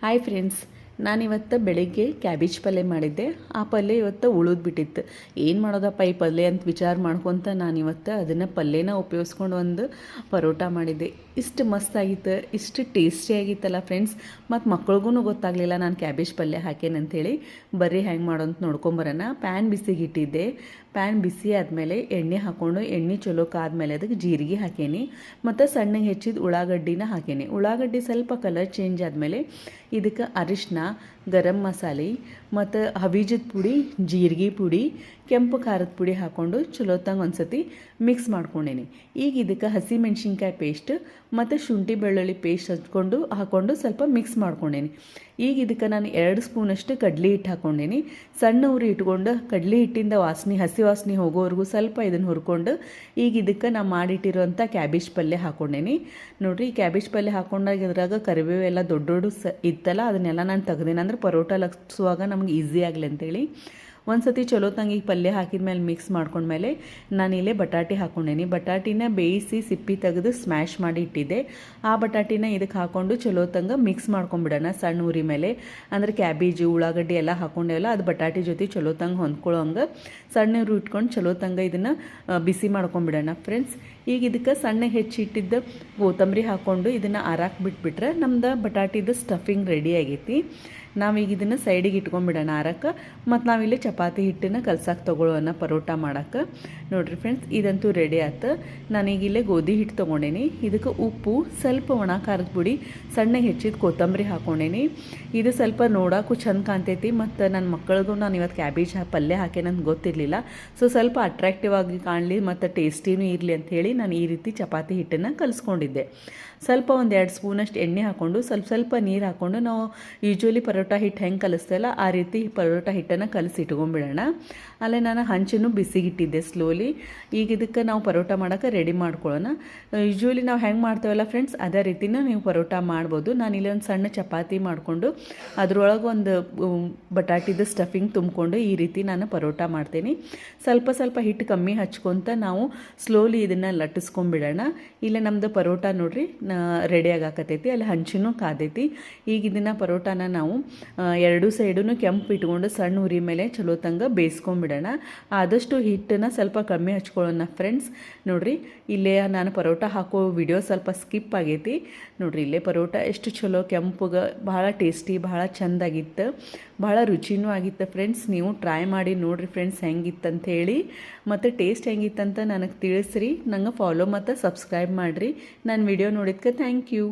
Hi friends, ನಾನಿವತ್ತು ಬೆಳಿಗ್ಗೆ cabbage ಪಲ್ಯ ಮಾಡಿದ್ದೆ. ಆ ಪಲ್ಯ ಇವತ್ತು ಉಳಿದ್ಬಿಟ್ಟಿತ್ತು. ಏನು ಮಾಡೋದಪ್ಪ ಈ ಪಲ್ಯ ಅಂತ ವಿಚಾರ ಮಾಡ್ಕೊತ ನಾನಿವತ್ತು ಅದನ್ನು ಪಲ್ಯನ ಉಪಯೋಗಿಸ್ಕೊಂಡು ಒಂದು ಪರೋಟ ಮಾಡಿದ್ದೆ. ಇಷ್ಟು ಮಸ್ತಾಗಿತ್ತು, ಇಷ್ಟು ಟೇಸ್ಟಿಯಾಗಿತ್ತಲ್ಲ ಫ್ರೆಂಡ್ಸ್. ಮತ್ತು ಮಕ್ಳಿಗೂ ಗೊತ್ತಾಗಲಿಲ್ಲ ನಾನು ಕ್ಯಾಬೇಜ್ ಪಲ್ಯ ಹಾಕೇನಂಥೇಳಿ. ಬರ್ರಿ ಹೆಂಗೆ ಮಾಡೋಂತ ನೋಡ್ಕೊಂಬರೋಣ. ಪ್ಯಾನ್ ಬಿಸಿಗೆ ಇಟ್ಟಿದ್ದೆ. ಪ್ಯಾನ್ ಬಿಸಿ ಆದಮೇಲೆ ಎಣ್ಣೆ ಹಾಕ್ಕೊಂಡು ಎಣ್ಣೆ ಚಲೋ ಕಾದ್ಮೇಲೆ ಅದಕ್ಕೆ ಜೀರಿಗೆ ಹಾಕೇನಿ ಮತ್ತು ಸಣ್ಣಗೆ ಹೆಚ್ಚಿದ ಉಳ್ಳಾಗಡ್ಡಿನ ಹಾಕೇನಿ. ಉಳ್ಳಾಗಡ್ಡಿ ಸ್ವಲ್ಪ ಕಲರ್ ಚೇಂಜ್ ಆದಮೇಲೆ ಇದಕ್ಕೆ ಅರಿಶಿನ, ಗರಂ ಮಸಾಲೆ ಮತ್ತು ಹವಿಜದ ಪುಡಿ, ಜೀರಿಗೆ ಪುಡಿ, ಕೆಂಪು ಖಾರದ ಪುಡಿ ಹಾಕ್ಕೊಂಡು ಚಲೋತ್ತಂಗೆ ಒಂದು ಸತಿ ಮಿಕ್ಸ್ ಮಾಡ್ಕೊಂಡೇನಿ. ಈಗ ಇದಕ್ಕೆ ಹಸಿಮೆಣ್ಸಿನ್ಕಾಯಿ ಪೇಸ್ಟ್ ಮತ್ತು ಶುಂಠಿ ಬೆಳ್ಳುಳ್ಳಿ ಪೇಸ್ಟ್ ಹಾಕ್ಕೊಂಡು ಸ್ವಲ್ಪ ಮಿಕ್ಸ್ ಮಾಡ್ಕೊಂಡೇನಿ. ಈಗ ಇದಕ್ಕೆ ನಾನು 2 ಸ್ಪೂನಷ್ಟು ಕಡ್ಲೆ ಹಿಟ್ಟು ಹಾಕ್ಕೊಂಡೇನಿ. ಸಣ್ಣ ಉರಿ ಇಟ್ಕೊಂಡು ಕಡ್ಲೆ ಹಿಟ್ಟಿಂದ ಹಸಿ ವಾಸನೆ ಹೋಗೋವರೆಗೂ ಸ್ವಲ್ಪ ಇದನ್ನು ಹುರ್ಕೊಂಡು ಈಗ ಇದಕ್ಕೆ ನಾನು ಮಾಡಿಟ್ಟಿರೋಂಥ ಕ್ಯಾಬೇಜ್ ಪಲ್ಯ ಹಾಕ್ಕೊಂಡೇನಿ. ನೋಡಿರಿ, ಕ್ಯಾಬೇಜ್ ಪಲ್ಯ ಹಾಕ್ಕೊಂಡಾಗ ಇದ್ರಾಗ ಕರಿಬೇವು ಎಲ್ಲ ದೊಡ್ಡ ಇತ್ತಲ್ಲ, ಅದನ್ನೆಲ್ಲ ನಾನು ತೆಗ್ದೇನೆ. ಅಂದ್ರೆ ಪರೋಟ ಲಗ್ಸುವಾಗ ನಮ್ಗೆ ಈಸಿ ಆಗಲಿ ಅಂತೇಳಿ ಒಂದು ಸತಿ ಚಲೋ ತಂಗಿ ಪಲ್ಯ ಹಾಕಿದ್ಮೇಲೆ ಮಿಕ್ಸ್ ಮಾಡ್ಕೊಂಡ್ಮೇಲೆ ನಾನಿಲ್ಲೇ ಬಟಾಟೆ ಹಾಕ್ಕೊಂಡೇನಿ. ಬಟಾಟಿನ ಬೇಯಿಸಿ ಸಿಪ್ಪಿ ತೆಗೆದು ಸ್ಮ್ಯಾಶ್ ಮಾಡಿ ಇಟ್ಟಿದ್ದೆ. ಆ ಬಟಾಟಿನ ಇದಕ್ಕೆ ಹಾಕ್ಕೊಂಡು ಚಲೋ ತಂಗ ಮಿಕ್ಸ್ ಮಾಡ್ಕೊಂಡ್ಬಿಡೋಣ ಸಣ್ಣ ಉರಿ ಮೇಲೆ. ಅಂದರೆ ಕ್ಯಾಬೇಜು, ಉಳ್ಳಾಗಡ್ಡಿ ಎಲ್ಲ ಹಾಕ್ಕೊಂಡೇವಲ್ಲ, ಅದು ಬಟಾಟಿ ಜೊತೆ ಚಲೋ ತಂಗ ಹೊಂದ್ಕೊಳ್ಳೋಂಗೆ ಸಣ್ಣ ಉರಿ ಇಟ್ಕೊಂಡು ಚಲೋ ತಂಗ ಇದನ್ನು ಬಿಸಿ ಮಾಡ್ಕೊಂಡ್ಬಿಡೋಣ ಫ್ರೆಂಡ್ಸ್. ಈಗ ಇದಕ್ಕೆ ಸಣ್ಣ ಹೆಚ್ಚಿಟ್ಟಿದ್ದ ಕೊತ್ತಂಬರಿ ಹಾಕ್ಕೊಂಡು ಇದನ್ನು ಆರಾಕ್ ಬಿಟ್ಬಿಟ್ರೆ ನಮ್ದು ಬಟಾಟಿದು ಸ್ಟಫಿಂಗ್ ರೆಡಿ ಆಗೈತಿ. ನಾವೀಗ ಇದನ್ನು ಸೈಡಿಗೆ ಇಟ್ಕೊಂಡ್ಬಿಡೋಣ ಆರಕ್ಕೆ. ಮತ್ತು ನಾವಿಲ್ಲಿ ಚಪಾತಿ ಹಿಟ್ಟನ್ನು ಕಲ್ಸಕ್ಕೆ ತೊಗೊಳ್ಳೋಣ ಪರೋಟ ಮಾಡೋಕ್ಕೆ. ನೋಡಿರಿ ಫ್ರೆಂಡ್ಸ್, ಇದಂತೂ ರೆಡಿ ಆಯ್ತು. ನಾನೀಗಿಲ್ಲೇ ಗೋಧಿ ಹಿಟ್ಟು ತೊಗೊಂಡೇನಿ. ಇದಕ್ಕೆ ಉಪ್ಪು, ಸ್ವಲ್ಪ ಒಣ ಖಾರದ ಪುಡಿ, ಸಣ್ಣಗೆ ಹೆಚ್ಚಿದ ಕೊತ್ತಂಬರಿ ಹಾಕ್ಕೊಂಡೇನಿ. ಇದು ಸ್ವಲ್ಪ ನೋಡೋಕ್ಕೂ ಚಂದ ಕಾಣ್ತೈತಿ. ಮತ್ತು ನನ್ನ ಮಕ್ಕಳಿಗೂ ನಾನು ಇವತ್ತು ಕ್ಯಾಬೇಜ್ ಪಲ್ಯ ಹಾಕೇನಂತ ಗೊತ್ತಿರಲಿಲ್ಲ. ಸೊ ಸ್ವಲ್ಪ ಅಟ್ರಾಕ್ಟಿವ್ ಆಗಿ ಕಾಣಲಿ ಮತ್ತು ಟೇಸ್ಟಿನೂ ಇರಲಿ ಅಂಥೇಳಿ ನಾನು ಈ ರೀತಿ ಚಪಾತಿ ಹಿಟ್ಟನ್ನು ಕಲಿಸ್ಕೊಂಡಿದ್ದೆ. ಸ್ವಲ್ಪ ಒಂದು 2 ಸ್ಪೂನಷ್ಟು ಎಣ್ಣೆ ಹಾಕ್ಕೊಂಡು ಸ್ವಲ್ಪ ನೀರು ಹಾಕ್ಕೊಂಡು ನಾವು ಯೂಶ್ವಲಿ ಪರೋಟ ಹಿಟ್ಟು ಹೆಂಗೆ ಕಲಿಸ್ತೇವಲ್ಲ ಆ ರೀತಿ ಪರೋಟ ಹಿಟ್ಟನ್ನು ಕಲಿಸಿ ಇಟ್ಕೊಂಡ್ಬಿಡೋಣ. ಅಲ್ಲೇ ನಾನು ಹಂಚನ್ನು ಬಿಸಿಗಿಟ್ಟಿದ್ದೆ ಸ್ಲೋಲಿ. ಈಗ ಇದಕ್ಕೆ ನಾವು ಪರೋಟ ಮಾಡೋಕ್ಕೆ ರೆಡಿ ಮಾಡ್ಕೊಳ್ಳೋಣ. ಯೂಶ್ವಲಿ ನಾವು ಹೆಂಗೆ ಮಾಡ್ತೇವಲ್ಲ ಫ್ರೆಂಡ್ಸ್, ಅದೇ ರೀತಿನ ನೀವು ಪರೋಟ ಮಾಡ್ಬೋದು. ನಾನಿಲ್ಲಿ ಒಂದು ಸಣ್ಣ ಚಪಾತಿ ಮಾಡಿಕೊಂಡು ಅದರೊಳಗೆ ಒಂದು ಬಟಾಟಿದ ಸ್ಟಫಿಂಗ್ ತುಂಬಿಕೊಂಡು ಈ ರೀತಿ ನಾನು ಪರೋಟ ಮಾಡ್ತೀನಿ. ಸ್ವಲ್ಪ ಹಿಟ್ಟು ಕಮ್ಮಿ ಹಚ್ಕೊತ ನಾವು ಸ್ಲೋಲಿ ಇದನ್ನು ಲಟ್ಟಿಸ್ಕೊಂಡ್ಬಿಡೋಣ. ಇಲ್ಲೇ ನಮ್ಮದು ಪರೋಟ ನೋಡಿರಿ ರೆಡಿ ಆಗಾಕತ್ತೈತಿ. ಅಲ್ಲಿ ಹಂಚಿನೂ ಕಾದೈತಿ. ಈಗ ಇದನ್ನು ಪರೋಟಾನ ನಾವು 2 ಸೈಡೂ ಕೆಂಪು ಇಟ್ಕೊಂಡು ಸಣ್ಣ ಉರಿ ಮೇಲೆ ಚಲೋ ತಂಗ ಬೇಯಿಸ್ಕೊಂಡ್ಬಿಡೋಣ. ಆದಷ್ಟು ಹಿಟ್ಟನ್ನು ಸ್ವಲ್ಪ ಕಮ್ಮಿ ಹಚ್ಕೊಳ್ಳೋಣ ಫ್ರೆಂಡ್ಸ್. ನೋಡಿರಿ, ಇಲ್ಲೇ ನಾನು ಪರೋಟ ಹಾಕೋ ವಿಡಿಯೋ ಸ್ವಲ್ಪ ಸ್ಕಿಪ್ ಆಗೈತಿ. ನೋಡಿರಿ, ಇಲ್ಲೇ ಪರೋಟ ಎಷ್ಟು ಚಲೋ ಕೆಂಪುಗೆ ಭಾಳ ಟೇಸ್ಟಿ, ಭಾಳ ಚೆಂದಾಗಿತ್ತು, ಭಾಳ ರುಚಿನೂ ಆಗಿತ್ತು ಫ್ರೆಂಡ್ಸ್. ನೀವು ಟ್ರೈ ಮಾಡಿ ನೋಡಿರಿ ಫ್ರೆಂಡ್ಸ್ ಹೆಂಗಿತ್ತಂತ ಹೇಳಿ. ಮತ್ತು ಟೇಸ್ಟ್ ಹೆಂಗಿತ್ತಂತ ನನಗೆ ತಿಳಿಸ್ರಿ. ನಂಗೆ ಫಾಲೋ ಮತ್ತು ಸಬ್ಸ್ಕ್ರೈಬ್ ಮಾಡಿರಿ. ನನ್ನ ವಿಡಿಯೋ ನೋಡಿದ್ಕೆ ಥ್ಯಾಂಕ್ ಯು.